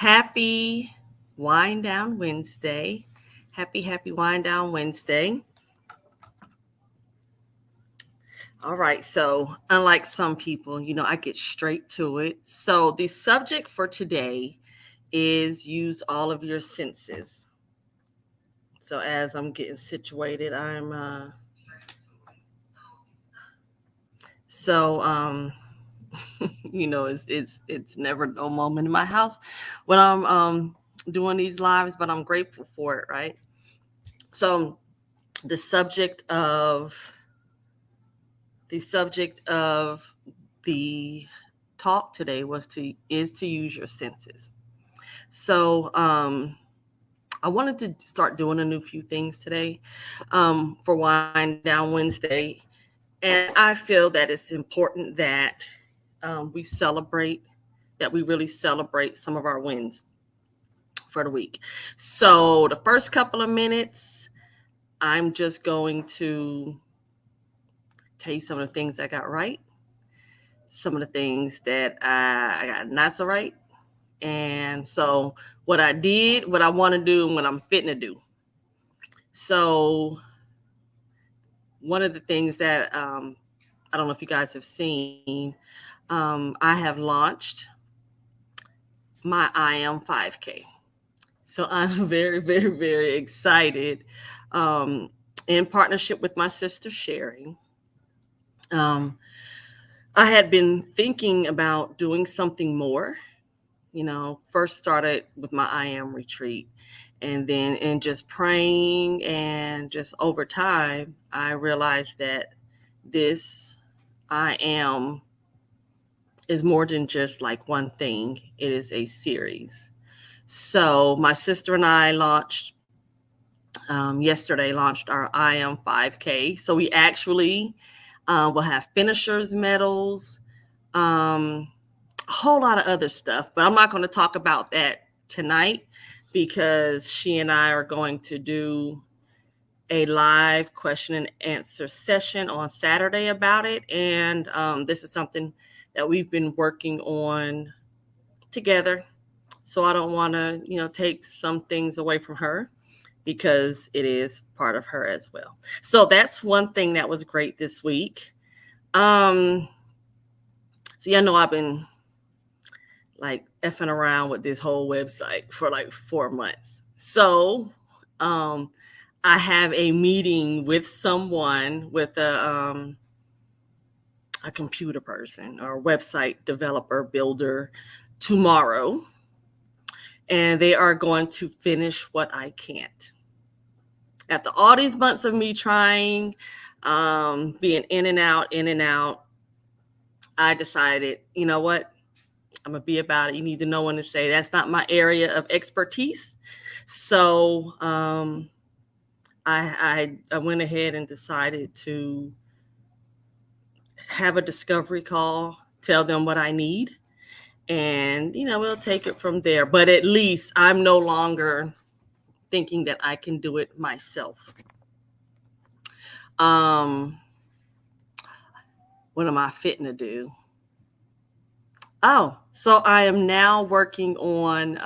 Happy Wind Down Wednesday. Happy Wind Down Wednesday. All right, so unlike some people, I get straight to it. So the subject for today is use all of your senses. So as I'm getting situated, so it's never no moment in my house when I'm doing these lives, but I'm grateful for it, right? So the subject of the subject of the talk today is to use your senses. So I wanted to start doing a new few things today for Wind Down Wednesday, and I feel that it's important that we really celebrate some of our wins for the week. So the first couple of minutes, I'm just going to tell you some of the things I got right, some of the things that I got not so right, and so what I did, what I want to do, and what I'm fitting to do. So one of the things that I don't know if you guys have seen, I have launched my I am 5K. So I'm very, very, very excited. In partnership with my sister Sherry, um, I had been thinking about doing something more. First started with my I am retreat, and then in just praying and just over time, I realized that this I am is more than just like one thing. It is a series. So my sister and I yesterday launched our I am 5K. So we actually will have finishers medals, a whole lot of other stuff, but I'm not going to talk about that tonight because she and I are going to do a live question and answer session on Saturday about it. And this is something that we've been working on together. So I don't want to, take some things away from her because it is part of her as well. So that's one thing that was great this week. So yeah, I know I've been like effing around with this whole website for like 4 months. So I have a meeting with someone with a computer person or website developer builder tomorrow, and they are going to finish what I can't. After all these months of me trying, being in and out, I decided, you know what? I'm going to be about it. You need to know when to say that's not my area of expertise. So I went ahead and decided to have a discovery call, tell them what I need, and we'll take it from there. But at least I'm no longer thinking that I can do it myself. What am I fitting to do? Oh, so I am now working on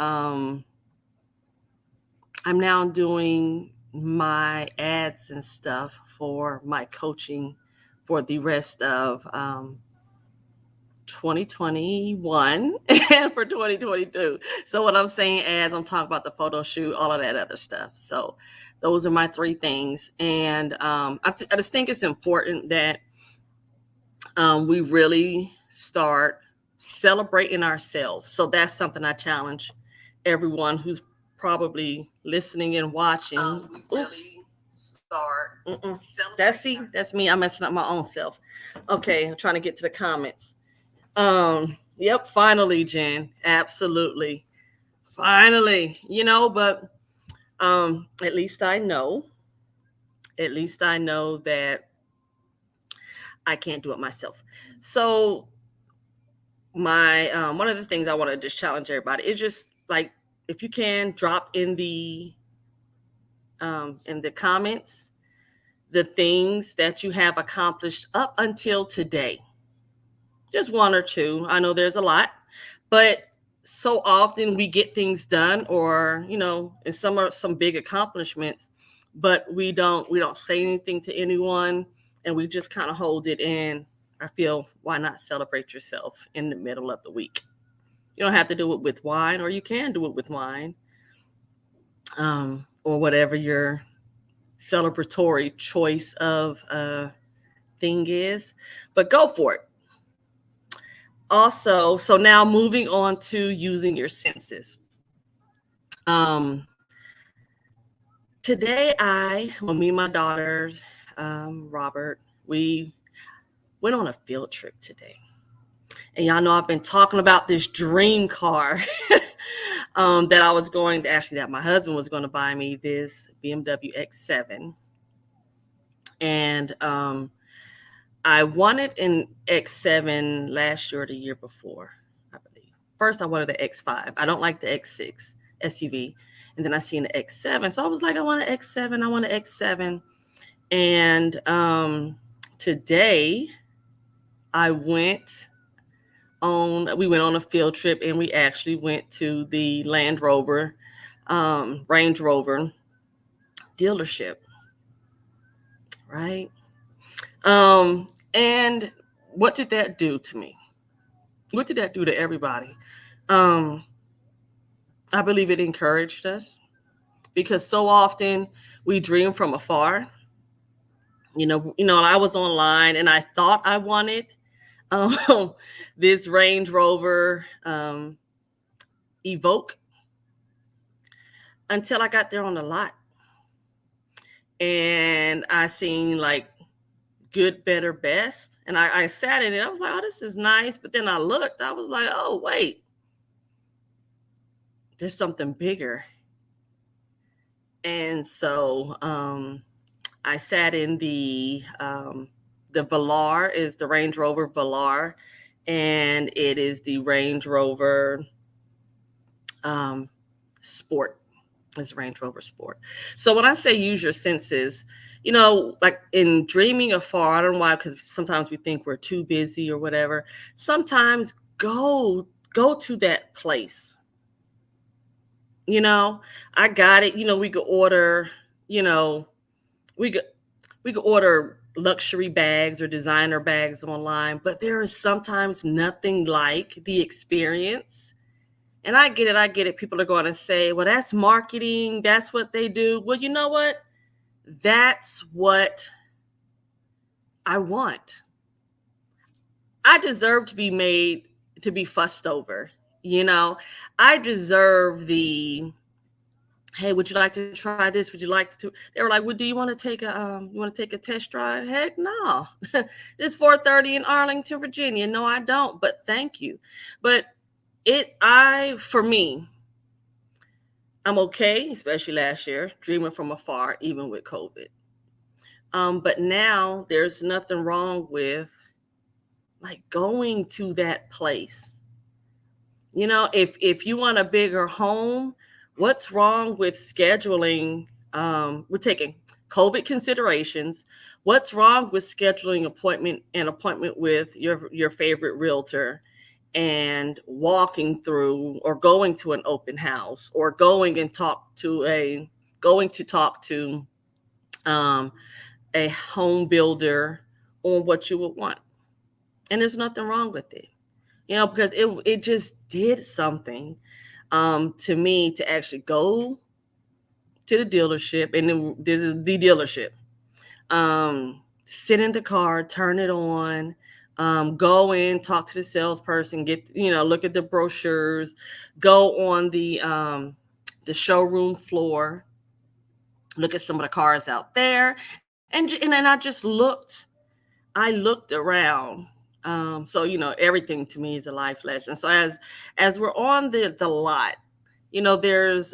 I'm now doing my ads and stuff for my coaching for the rest of 2021 and for 2022. So what I'm saying as I'm talking about the photo shoot, all of that other stuff. So those are my three things. And I just think it's important that we really start celebrating ourselves. So that's something I challenge everyone who's probably listening and watching. Oops. That's me. I'm messing up my own self. Okay, I'm trying to get to the comments. Yep, finally, Jen. Absolutely. Finally. But at least I know. At least I know that I can't do it myself. So my one of the things I want to just challenge everybody is just like, if you can, drop in the comments the things that you have accomplished up until today. Just one or two. I know there's a lot, but so often we get things done, or in some big accomplishments, but we don't say anything to anyone, and we just kind of hold it in. I feel, why not celebrate yourself in the middle of the week? You don't have to do it with wine, or you can do it with wine, or whatever your celebratory choice of thing is, but go for it. Also, so now moving on to using your senses. Um, Today, me and my daughter, Robert, we went on a field trip today. And y'all know I've been talking about this dream car that I was going to, actually, that my husband was going to buy me, this BMW X7. And I wanted an X7 last year or the year before, I believe. First, I wanted an X5. I don't like the X6 SUV. And then I seen the X7. So I was like, I want an X7. I want an X7. And today we went on a field trip, and we actually went to the Range Rover dealership, right? And what did that do to me? What did that do to everybody? I believe it encouraged us, because so often we dream from afar. I was online, and I thought I wanted this Range Rover Evoque, until I got there on the lot, and I seen like good, better, best, and I sat in it. I was like, oh, this is nice. But then I looked. I was like, oh, wait, there's something bigger. And so I sat in the Velar, is the Range Rover Velar, and it is the Range Rover Sport. It's Range Rover Sport. So when I say use your senses, like in dreaming afar, I don't know why, because sometimes we think we're too busy or whatever. Sometimes go to that place. I got it. We could order, we could order luxury bags or designer bags online, but there is sometimes nothing like the experience. And I get it. People are going to say, well, that's marketing. That's what they do. Well, you know what? That's what I want. I deserve to be fussed over. I deserve the, hey, would you like to try this? Would you like to? They were like, well, do you want to take a test drive? Heck no. It's 4:30 in Arlington, Virginia. No, I don't. But thank you. But for me, I'm okay, especially last year, dreaming from afar, even with COVID. But now there's nothing wrong with like going to that place. If you want a bigger home, what's wrong with scheduling? We're taking COVID considerations. What's wrong with scheduling an appointment with your favorite realtor, and walking through, or going to an open house, or going to talk to a home builder on what you would want? And there's nothing wrong with it, because it just did something to me to actually go to the dealership. And then this is the dealership. Sit in the car, turn it on, go in, talk to the salesperson, look at the brochures, go on the showroom floor, look at some of the cars out there, and then I looked around. So everything to me is a life lesson. So as we're on the lot, there's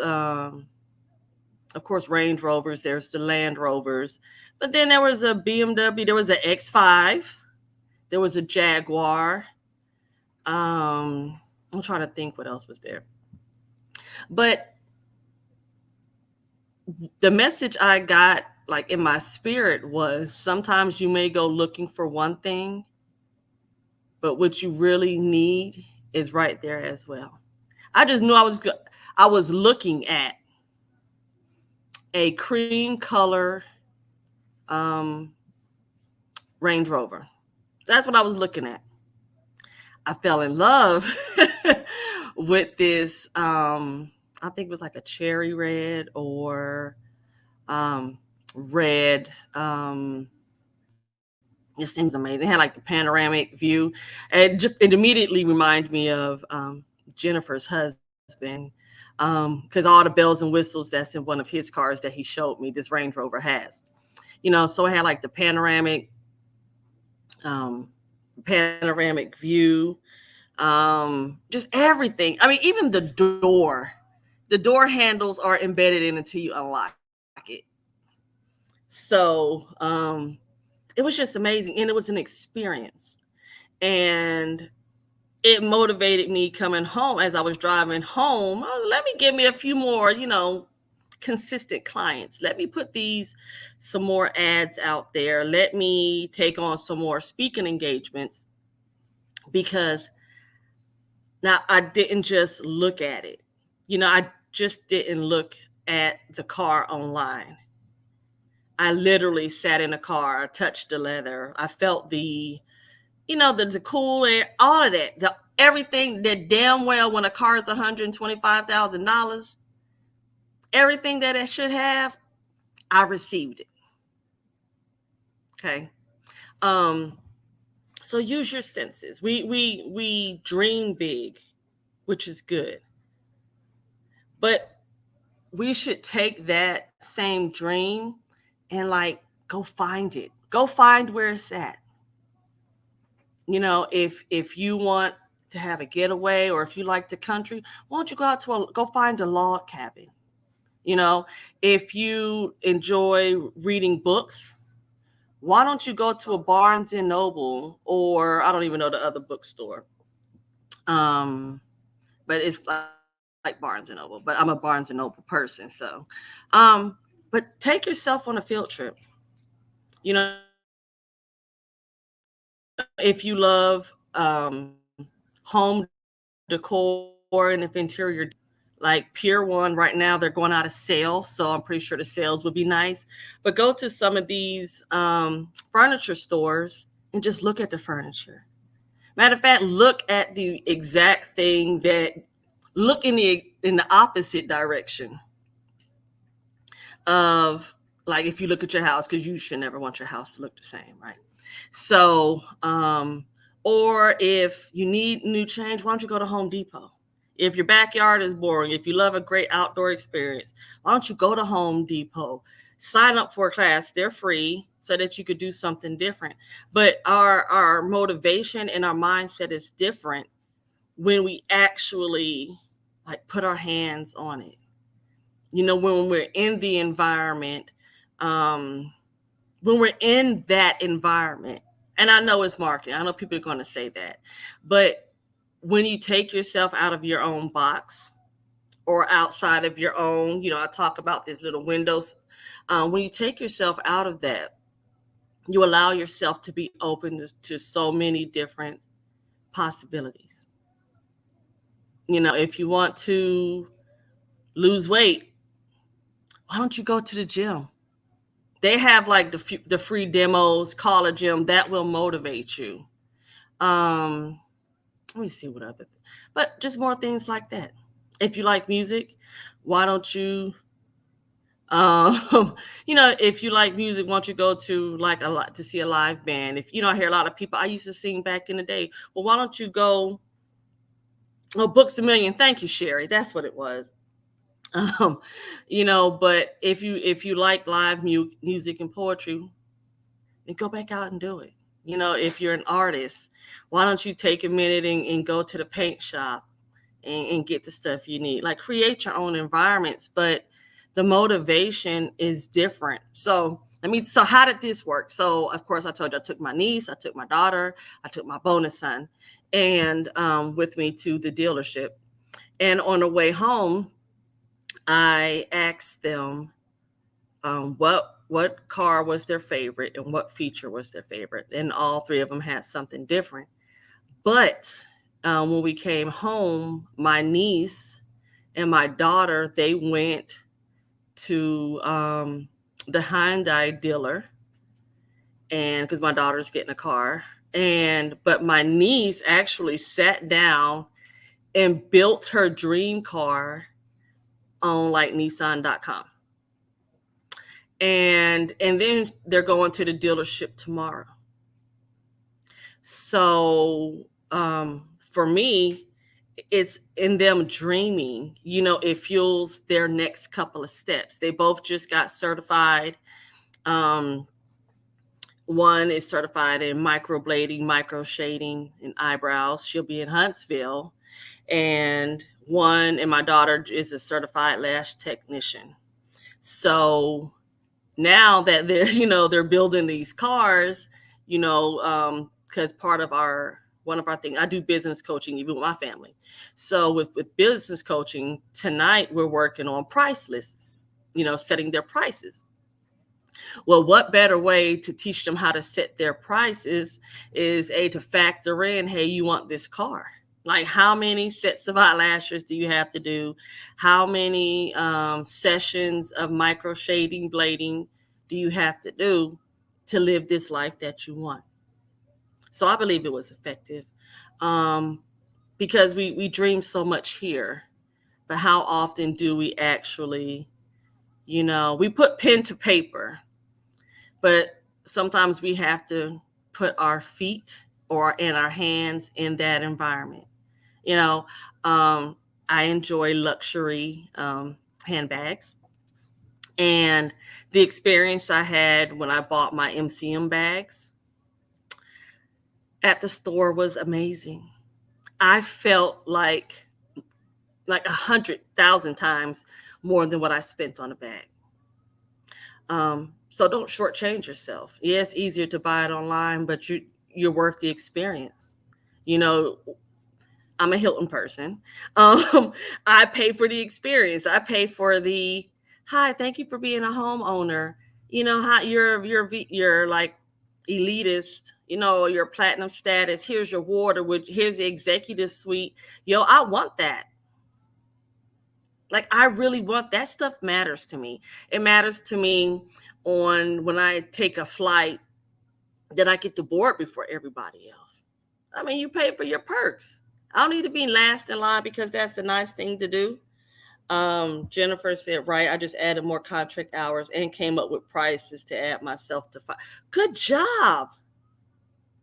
of course Range Rovers, there's the Land Rovers, but then there was a BMW, there was an X5, there was a Jaguar. I'm trying to think what else was there. But the message I got, like in my spirit, was sometimes you may go looking for one thing, but what you really need is right there as well. I just knew I was looking at a cream color um, Range Rover. That's what I was looking at. I fell in love with this. I think it was like a cherry red or red. It seems amazing. It had like the panoramic view. It immediately reminded me of Jennifer's husband, because all the bells and whistles that's in one of his cars that he showed me, this Range Rover has. So it had like the um, panoramic view, just everything. I mean, even the door handles are embedded in until you unlock it. So it was just amazing, and it was an experience, and it motivated me coming home. As I was driving home, let me give me a few more, consistent clients. Let me put these some more ads out there. Let me take on some more speaking engagements, because now I didn't just look at it. I just didn't look at the car online. I literally sat in a car, I touched the leather, I felt the cool air, all of that, everything that damn well when a car is $125,000, everything that it should have, I received it. Okay. Um, so use your senses. We dream big, which is good. But we should take that same dream and like go find it. Go find where it's at. If you want to have a getaway, or if you like the country, why don't you go find a log cabin? If you enjoy reading books, why don't you go to a Barnes and Noble, or I don't even know the other bookstore. But it's like Barnes and Noble, but I'm a Barnes and Noble person. So, but take yourself on a field trip. If you love home decor and if interior, like Pier 1 right now, they're going out of sale, so I'm pretty sure the sales would be nice. But go to some of these furniture stores and just look at the furniture. Matter of fact, look at the exact thing look in the opposite direction of, like, if you look at your house, because you should never want your house to look the same, right? So, or if you need new change, why don't you go to Home Depot? If your backyard is boring, if you love a great outdoor experience, why don't you go to Home Depot? Sign up for a class. They're free, so that you could do something different. But our motivation and our mindset is different when we actually like put our hands on it. When we're in the environment, when we're in that environment, and I know it's marketing, I know people are going to say that, but when you take yourself out of your own box, or outside of your own, I talk about these little windows. When you take yourself out of that, you allow yourself to be open to so many different possibilities. If you want to lose weight, why don't you go to the gym? They have like the free demos. Call a gym that will motivate you. Let me see what other, but just more things like that. If you like music, why don't you, if you like music, why don't you go to like to see a live band? If I hear a lot of people, I used to sing back in the day. Well, why don't you go? Oh, Books a Million. Thank you, Sherry. That's what it was. But if you like live music and poetry, then go back out and do it. If you're an artist, why don't you take a minute and go to the paint shop and get the stuff you need? Like, create your own environments, but the motivation is different. So how did this work? So of course I told you, I took my niece, I took my daughter, I took my bonus son, and with me to the dealership. And on the way home, I asked them what car was their favorite and what feature was their favorite. And all three of them had something different. But when we came home, my niece and my daughter, they went to the Hyundai dealer, and because my daughter's getting a car, but my niece actually sat down and built her dream car on like Nissan.com. And then they're going to the dealership tomorrow. So for me, it's in them dreaming, it fuels their next couple of steps. They both just got certified. um One is certified in microblading, micro shading, and eyebrows. She'll be in Huntsville. And my daughter is a certified lash technician. So now that they're they're building these cars, because part of one of our things, I do business coaching even with my family. So with business coaching tonight, we're working on price lists, setting their prices. Well, what better way to teach them how to set their prices is to factor in, hey, you want this car. Like, how many sets of eyelashes do you have to do? How many sessions of micro shading, blading do you have to do to live this life that you want? So I believe it was effective, because we dream so much here, but how often do we actually, we put pen to paper, but sometimes we have to put our feet or in our hands in that environment. You know, I enjoy luxury handbags. And the experience I had when I bought my MCM bags at the store was amazing. I felt like 100,000 times more than what I spent on a bag. So don't shortchange yourself. Yeah, it's easier to buy it online, but you're worth the experience. You know, I'm a Hilton person. I pay for the experience. I pay for the hi, thank you for being a homeowner. How you're like elitist. Your platinum status. Here's your water. Here's the executive suite. Yo, I want that. Like, I really want that. Stuff matters to me. It matters to me on when I take a flight that I get to board before everybody else. I mean, you pay for your perks. I don't need to be last in line because that's a nice thing to do. Jennifer said, right, I just added more contract hours and came up with prices to add myself to five. Good job.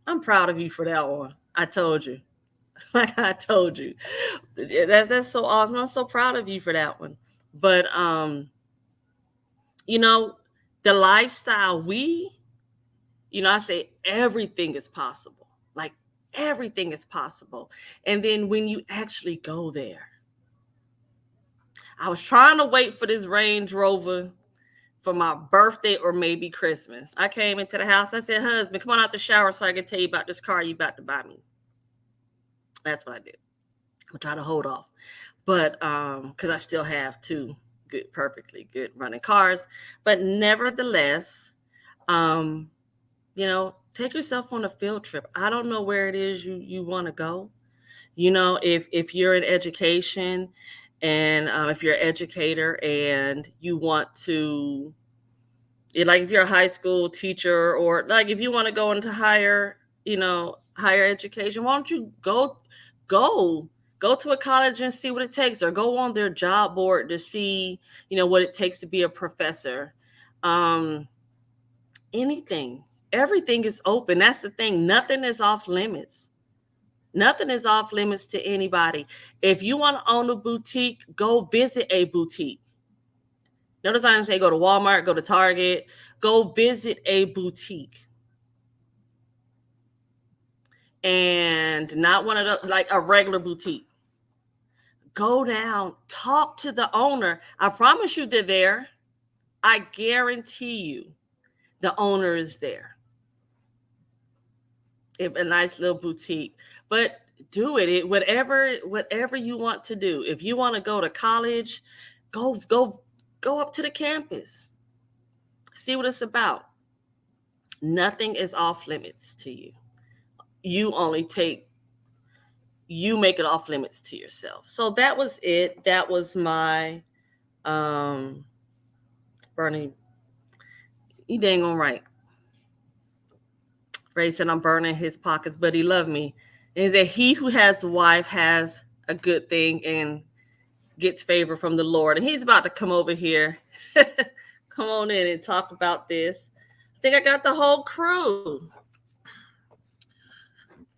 I'm proud of you for that one. I told you. Like I told you. That's so awesome. I'm so proud of you for that one. But you know, the lifestyle I say everything is possible. Like, everything is possible. And then when you actually go there, I was trying to wait for this Range Rover for my birthday or maybe Christmas. I came into the house. I said, husband, come on out the shower so I can tell you about this car you about to buy me. That's what I did. I'm trying to hold off. But because I still have two perfectly good running cars. But nevertheless, take yourself on a field trip. I don't know where it is you want to go. If you're in education, and if you're an educator and you want to, like, if you're a high school teacher, or like if you want to go into higher education, why don't you go to a college and see what it takes, or go on their job board to see what it takes to be a professor. Anything, everything is open. That's the thing. Nothing is off limits. Nothing is off limits to anybody. If you want to own a boutique, go visit a boutique. Notice I didn't say go to Walmart, go to Target. Go visit a boutique. And not one of those, like a regular boutique. Go down, talk to the owner. I promise you they're there. I guarantee you the owner is there. If a nice little boutique. But do it. Whatever you want to do. If you want to go to college, go up to the campus. See what it's about. Nothing is off limits to you. You only take you make it off limits to yourself. So that was it. That was my burning. You dang on right. Ray said I'm burning his pockets, but he loved me. And he said he who has a wife has a good thing and gets favor from the Lord. And he's about to come over here. Come on in and talk about this. I think I got the whole crew.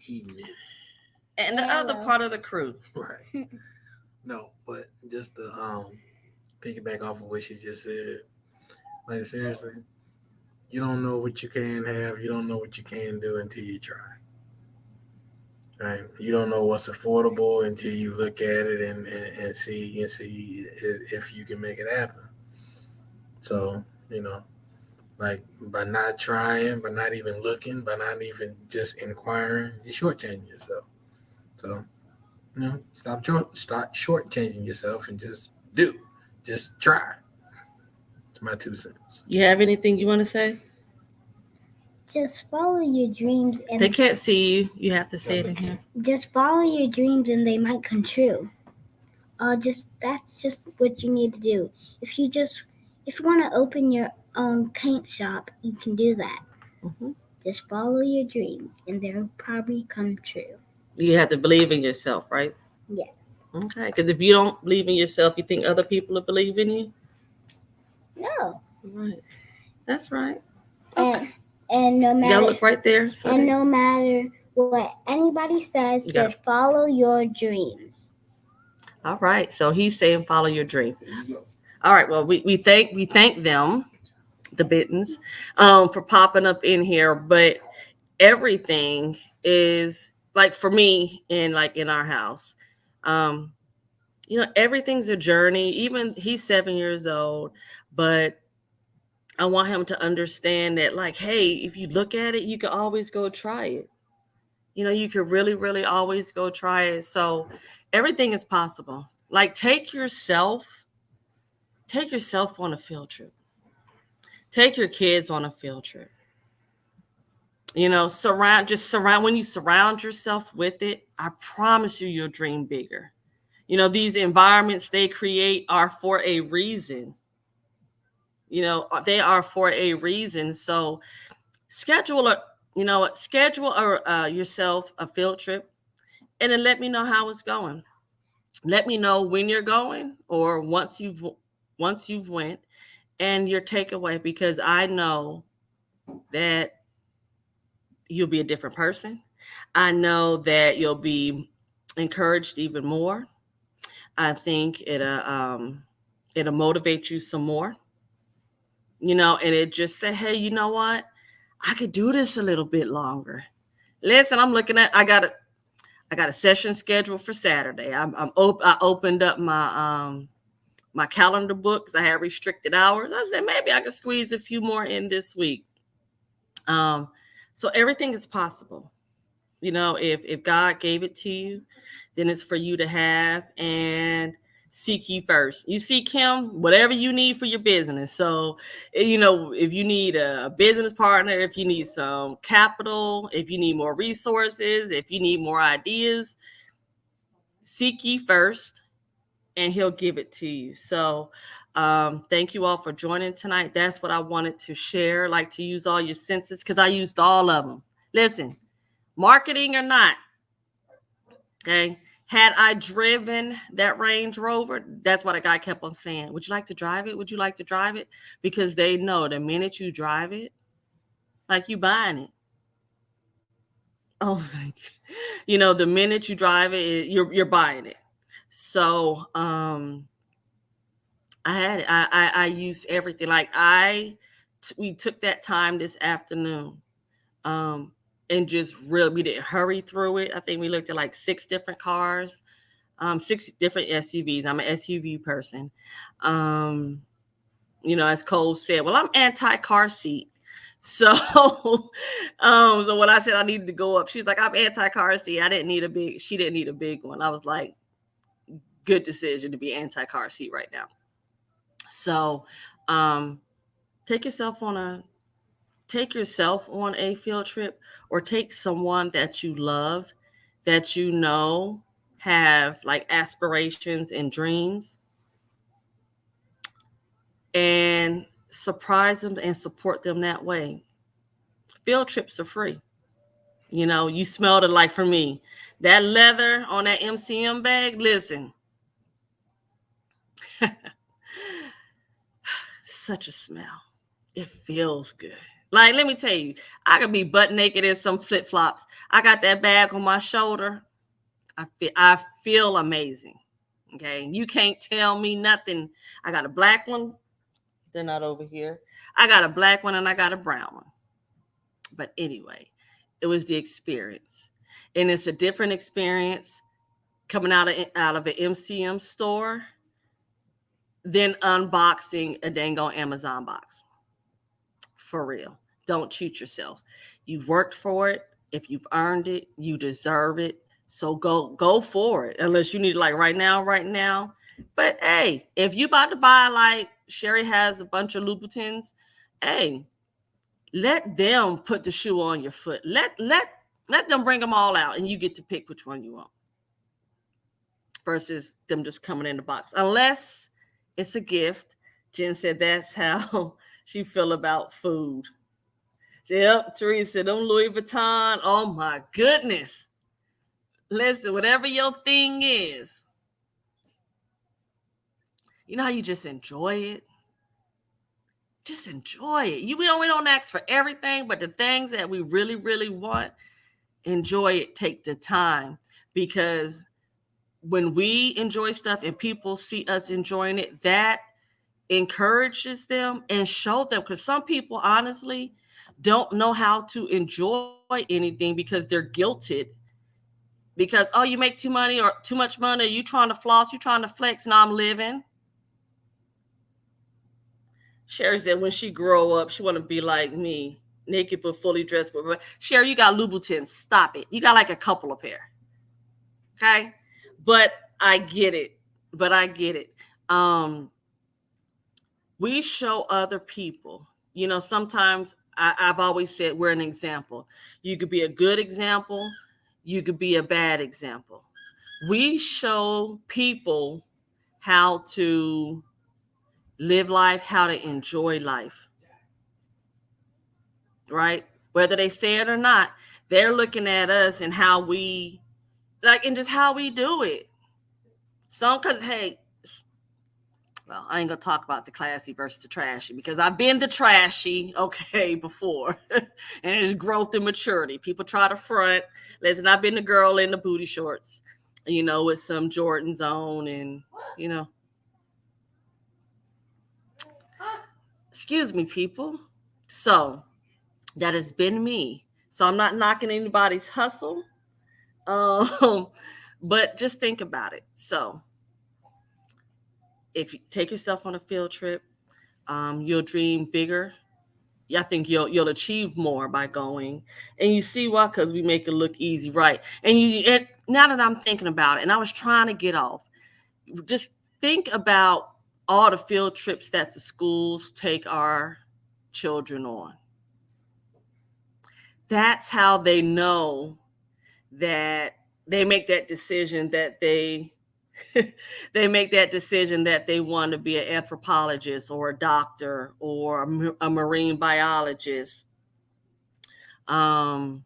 Evening. And the other part of the crew. Right. No, but just to piggyback off of what she just said, like seriously, you don't know what you can have, you don't know what you can do until you try. Right? You don't know what's affordable until you look at it and see if you can make it happen. So, like by not trying, by not even looking, by not even just inquiring, you're shortchanging yourself. So, stop shortchanging yourself and just try. It's my 2 cents. You have anything you want to say? Just follow your dreams, and they can't see you. You have to say it in here. Just follow your dreams, and they might come true. That's just what you need to do. If you want to open your own paint shop, you can do that. Mm-hmm. Just follow your dreams, and they'll probably come true. You have to believe in yourself, right? Yes. Okay, because if you don't believe in yourself, you think other people will believe in you? No. Right. That's right. Okay. And no matter, you gotta look right there. So and no matter what anybody says, just follow your dreams. All right. So he's saying follow your dreams. All right. Well, we thank them, the Bittens, for popping up in here. But everything is like for me in our house. Everything's a journey. Even he's 7 years old, but I want him to understand that, like, hey, if you look at it, you can always go try it. You could really, really always go try it. So everything is possible. Like, take yourself on a field trip. Take your kids on a field trip. Surround when you surround yourself with it, I promise you'll dream bigger. These environments they create are for a reason. They are for a reason. So schedule yourself a field trip, and then let me know how it's going. Let me know when you're going, or once you've went, and your takeaway, because I know that you'll be a different person. I know that you'll be encouraged even more. I think it'll motivate you some more. And it just say, hey, you know what? I could do this a little bit longer. Listen, I'm looking at. I got a session scheduled for Saturday. I opened up my calendar book because I had restricted hours. I said maybe I could squeeze a few more in this week. So everything is possible. If God gave it to you, then it's for you to have, and seek ye first. You seek him, whatever you need for your business. So, if you need a business partner, if you need some capital, if you need more resources, if you need more ideas, seek ye first, and he'll give it to you. So thank you all for joining tonight. That's what I wanted to share. Like to use all your senses, because I used all of them. Listen, marketing or not, okay, had I driven that Range Rover, that's what a guy kept on saying. Would you like to drive it? Would you like to drive it? Because they know the minute you drive it, like you buying it. Oh, thank you. The minute you drive it, you're buying it. So I used everything. Like we took that time this afternoon, and just really, we didn't hurry through it. I think we looked at like 6 different cars, 6 different SUVs. I'm an SUV person. As Cole said, well, I'm anti-car seat. So, so when I said I needed to go up, she's like, I'm anti-car seat. She didn't need a big one. I was like, good decision to be anti-car seat right now. So, take yourself on a field trip, or take someone that you love that you know have like aspirations and dreams, and surprise them and support them that way. Field trips are free. You know, you smelled it. Like for me, that leather on that MCM bag, listen, such a smell. It feels good. Like, let me tell you, I could be butt naked in some flip flops. I got that bag on my shoulder. I feel amazing. Okay. You can't tell me nothing. I got a black one. They're not over here. I got a black one and I got a brown one. But anyway, it was the experience. And it's a different experience coming out of an MCM store than unboxing a dang on Amazon box. For real. Don't cheat yourself. You worked for it. If you've earned it, you deserve it. So go for it. Unless you need it like right now, right now. But hey, if you about to buy, like Sherry has a bunch of Louboutins, hey, let them put the shoe on your foot. Let them bring them all out and you get to pick which one you want. Versus them just coming in the box. Unless it's a gift. Jen said that's how she feel about food. Yep, Teresa, them Louis Vuitton. Oh my goodness. Listen, whatever your thing is, you know how you just enjoy it? Just enjoy it. We don't ask for everything, but the things that we really, really want, enjoy it. Take the time. Because when we enjoy stuff and people see us enjoying it, that encourages them and show them. Because some people honestly don't know how to enjoy anything because they're guilted because, oh, you make too money or too much money, you trying to floss, you trying to flex, and I'm living. Sherry said when she grow up, she want to be like me, naked but fully dressed. But Sherry, you got Louboutins. Stop it. You got like a couple of pair. Okay, but I get it. But I get it. We show other people. You know, sometimes I've always said we're an example. You could be a good example. You could be a bad example. We show people how to live life, how to enjoy life, right? Whether they say it or not, they're looking at us and how we like and just how we do it. Some because hey, well, I ain't gonna talk about the classy versus the trashy because I've been the trashy, okay, before. And it's growth and maturity. People try to front. Listen, I've been the girl in the booty shorts, you know, with some Jordans on and, you know. Excuse me, people. So that has been me. So I'm not knocking anybody's hustle. Um, but just think about it. So if you take yourself on a field trip, you'll dream bigger. Yeah, I think you'll achieve more by going, and you see why? Because we make it look easy, right? And now that I'm thinking about it, and I was trying to get off, just think about all the field trips that the schools take our children on. That's how they know that they make that decision that they make that decision that they want to be an anthropologist or a doctor or a marine biologist. Um,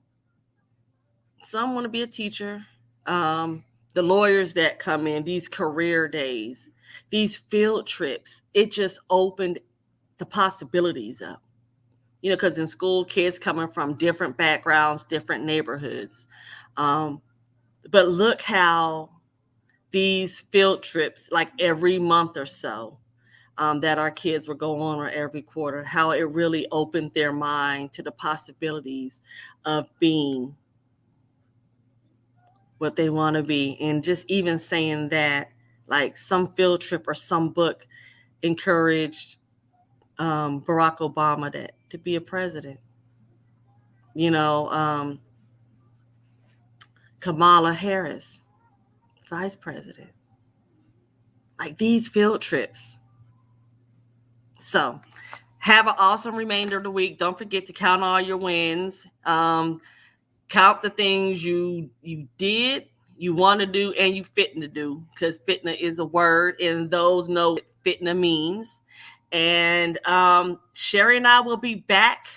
some want to be a teacher. The lawyers that come in, these career days, these field trips, it just opened the possibilities up. You know, because in school, kids coming from different backgrounds, different neighborhoods. Um, but look how these field trips, like every month or so, that our kids will go on or every quarter, how it really opened their mind to the possibilities of being what they want to be. And just even saying that, like some field trip or some book encouraged Barack Obama to be a president. You know, Kamala Harris, vice president. Like these field trips. So have an awesome remainder of the week. Don't forget to count all your wins. count the things you did, you want to do, and you fitting to do, because fitna is a word and those know what fitna means. And Sherry and I will be back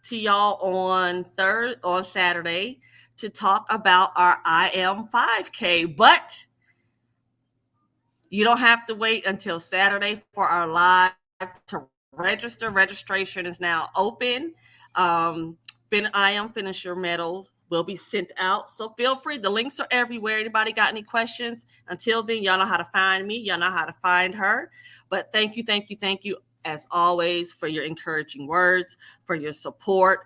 to y'all on Saturday to talk about our I Am 5K. But you don't have to wait until Saturday for our live to register. Registration is now open. I Am Finisher medal will be sent out. So feel free. The links are everywhere. Anybody got any questions? Until then, y'all know how to find me. Y'all know how to find her. But thank you, as always, for your encouraging words, for your support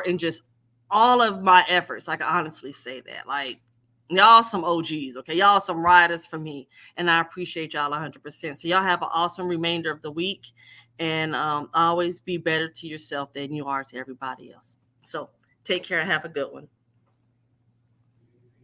in just all of my efforts. I can honestly say that. Like, y'all some OGs, okay? Y'all some riders for me, and I appreciate y'all 100%. So y'all have an awesome remainder of the week, and always be better to yourself than you are to everybody else. So take care and have a good one.